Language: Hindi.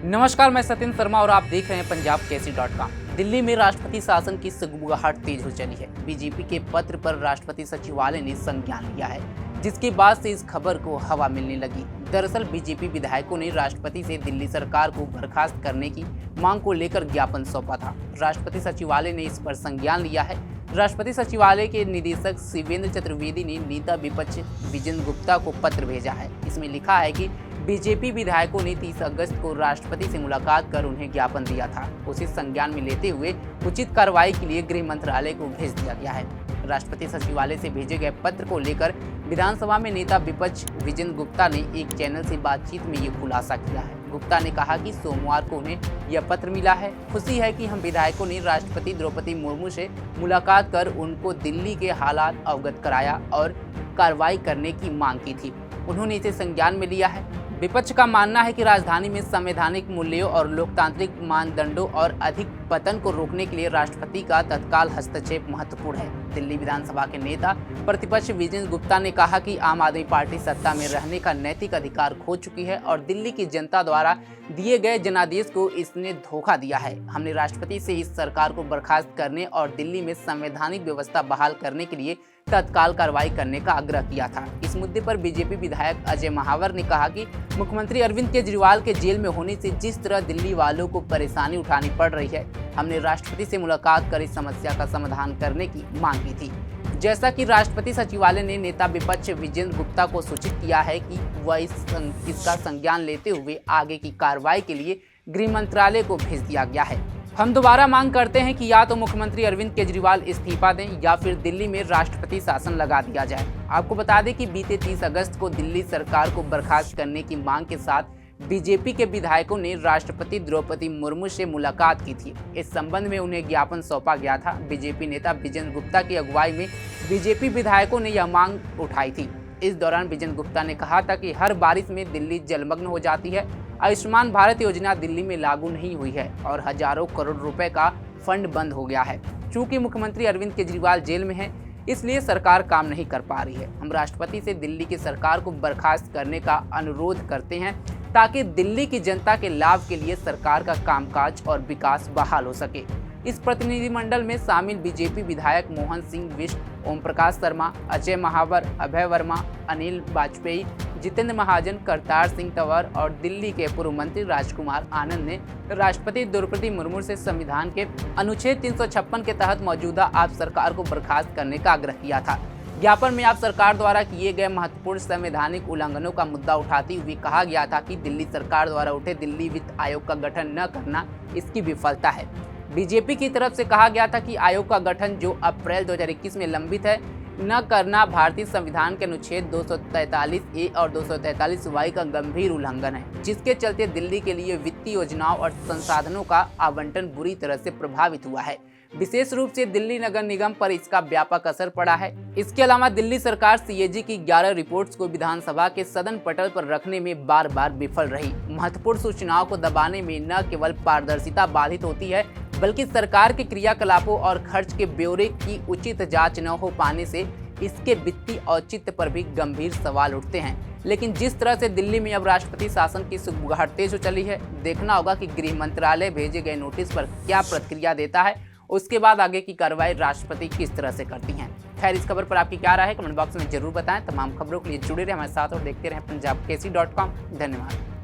नमस्कार, मैं सत्येंद्र शर्मा और आप देख रहे हैं पंजाब केसरी .com। दिल्ली में राष्ट्रपति शासन की सुगबुगाहट तेज हो चली है। बीजेपी के पत्र पर राष्ट्रपति सचिवालय ने संज्ञान लिया है, जिसके बाद से इस खबर को हवा मिलने लगी। दरअसल बीजेपी विधायकों ने राष्ट्रपति से दिल्ली सरकार को बर्खास्त करने की मांग को लेकर ज्ञापन सौंपा था। राष्ट्रपति सचिवालय ने इस पर संज्ञान लिया है। राष्ट्रपति सचिवालय के निदेशक शिवेंद्र चतुर्वेदी ने नेता विपक्ष विजेंद्र गुप्ता को पत्र भेजा है। इसमें लिखा है कि बीजेपी विधायकों ने 30 अगस्त को राष्ट्रपति से मुलाकात कर उन्हें ज्ञापन दिया था। उसे संज्ञान में लेते हुए उचित कार्रवाई के लिए गृह मंत्रालय को भेज दिया गया है। राष्ट्रपति सचिवालय से भेजे गए पत्र को लेकर विधानसभा में नेता विपक्ष विजेंद्र गुप्ता ने एक चैनल से बातचीत में ये खुलासा किया है। गुप्ता ने कहा कि सोमवार को उन्हें यह पत्र मिला है। खुशी है कि हम विधायकों ने राष्ट्रपति द्रौपदी मुर्मू से मुलाकात कर उनको दिल्ली के हालात अवगत कराया और कार्रवाई करने की मांग की थी। उन्होंने इसे संज्ञान में लिया है। विपक्ष का मानना है कि राजधानी में संवैधानिक मूल्यों और लोकतांत्रिक मानदंडों और अधिक पतन को रोकने के लिए राष्ट्रपति का तत्काल हस्तक्षेप महत्वपूर्ण है। दिल्ली विधानसभा के नेता प्रतिपक्ष विजेंद्र गुप्ता ने कहा कि आम आदमी पार्टी सत्ता में रहने का नैतिक अधिकार खो चुकी है और दिल्ली की जनता द्वारा दिए गए जनादेश को इसने धोखा दिया है। हमने राष्ट्रपति से इस सरकार को बर्खास्त करने और दिल्ली में संवैधानिक व्यवस्था बहाल करने के लिए तत्काल कार्रवाई करने का आग्रह किया था। इस मुद्दे पर बीजेपी विधायक अजय महावर ने कहा कि मुख्यमंत्री अरविंद केजरीवाल के जेल में होने से जिस तरह दिल्ली वालों को परेशानी उठानी पड़ रही है, हमने राष्ट्रपति से मुलाकात कर इस समस्या का समाधान करने की मांग की थी। जैसा कि राष्ट्रपति सचिवालय ने नेता विपक्ष विजेंद्र गुप्ता को सूचित किया है कि वह इसका संज्ञान लेते हुए आगे की कार्रवाई के लिए गृह मंत्रालय को भेज दिया गया है। हम दोबारा मांग करते हैं कि या तो मुख्यमंत्री अरविंद केजरीवाल इस्तीफा दें या फिर दिल्ली में राष्ट्रपति शासन लगा दिया जाए। आपको बता दें कि बीते 30 अगस्त को दिल्ली सरकार को बर्खास्त करने की मांग के साथ बीजेपी के विधायकों ने राष्ट्रपति द्रौपदी मुर्मू से मुलाकात की थी। इस संबंध में उन्हें ज्ञापन सौंपा गया था। बीजेपी नेता विजेंद्र गुप्ता की अगुवाई में बीजेपी विधायकों ने यह मांग उठाई थी। इस दौरान विजेंद्र गुप्ता ने कहा था कि हर बारिश में दिल्ली जलमग्न हो जाती है। आयुष्मान भारत योजना दिल्ली में लागू नहीं हुई है और हजारों करोड़ रुपए का फंड बंद हो गया है। चूंकि मुख्यमंत्री अरविंद केजरीवाल जेल में है, इसलिए सरकार काम नहीं कर पा रही है। हम राष्ट्रपति से दिल्ली की सरकार को बर्खास्त करने का अनुरोध करते हैं ताकि दिल्ली की जनता के लाभ के लिए सरकार का कामकाज और विकास बहाल हो सके। इस प्रतिनिधिमंडल में शामिल बीजेपी विधायक मोहन सिंह बिष्ट, ओम प्रकाश शर्मा, अजय महावर, अभय वर्मा, अनिल वाजपेयी, जितेंद्र महाजन, करतार सिंह तंवर और दिल्ली के पूर्व मंत्री राजकुमार आनंद ने राष्ट्रपति द्रौपदी मुर्मू से संविधान के अनुच्छेद 356 के तहत मौजूदा आप सरकार को बर्खास्त करने का आग्रह किया था। ज्ञापन में आप सरकार द्वारा किए गए महत्वपूर्ण संवैधानिक उल्लंघनों का मुद्दा उठाते हुए कहा गया था कि दिल्ली सरकार द्वारा उठे दिल्ली वित्त आयोग का गठन न करना इसकी विफलता है। बीजेपी की तरफ से कहा गया था कि आयोग का गठन जो अप्रैल 2021 में लंबित है न करना भारतीय संविधान के अनुच्छेद 243A और 243Y का गंभीर उल्लंघन है, जिसके चलते दिल्ली के लिए वित्तीय योजनाओं और संसाधनों का आवंटन बुरी तरह से प्रभावित हुआ है। विशेष रूप से दिल्ली नगर निगम पर इसका व्यापक असर पड़ा है। इसके अलावा दिल्ली सरकार CAG की 11 रिपोर्ट्स को विधानसभा के सदन पटल पर रखने में बार बार विफल रही। महत्वपूर्ण सूचनाओं को दबाने में न केवल पारदर्शिता बाधित होती है, बल्कि सरकार के क्रियाकलापों और खर्च के ब्यौरे की उचित जांच न हो पाने से इसके वित्तीय औचित्य पर भी गंभीर सवाल उठते हैं। लेकिन जिस तरह से दिल्ली में अब राष्ट्रपति शासन की सुगबुगाहट तेज हो चली है, देखना होगा कि गृह मंत्रालय भेजे गए नोटिस पर क्या प्रतिक्रिया देता है। उसके बाद आगे की कार्रवाई राष्ट्रपति किस तरह से करती हैं। खैर, इस खबर पर आपकी क्या राय है, कमेंट बॉक्स में जरूर बताएं। तमाम खबरों के लिए जुड़े रहे हमारे साथ और देखते रहें पंजाब केसरी .com। धन्यवाद।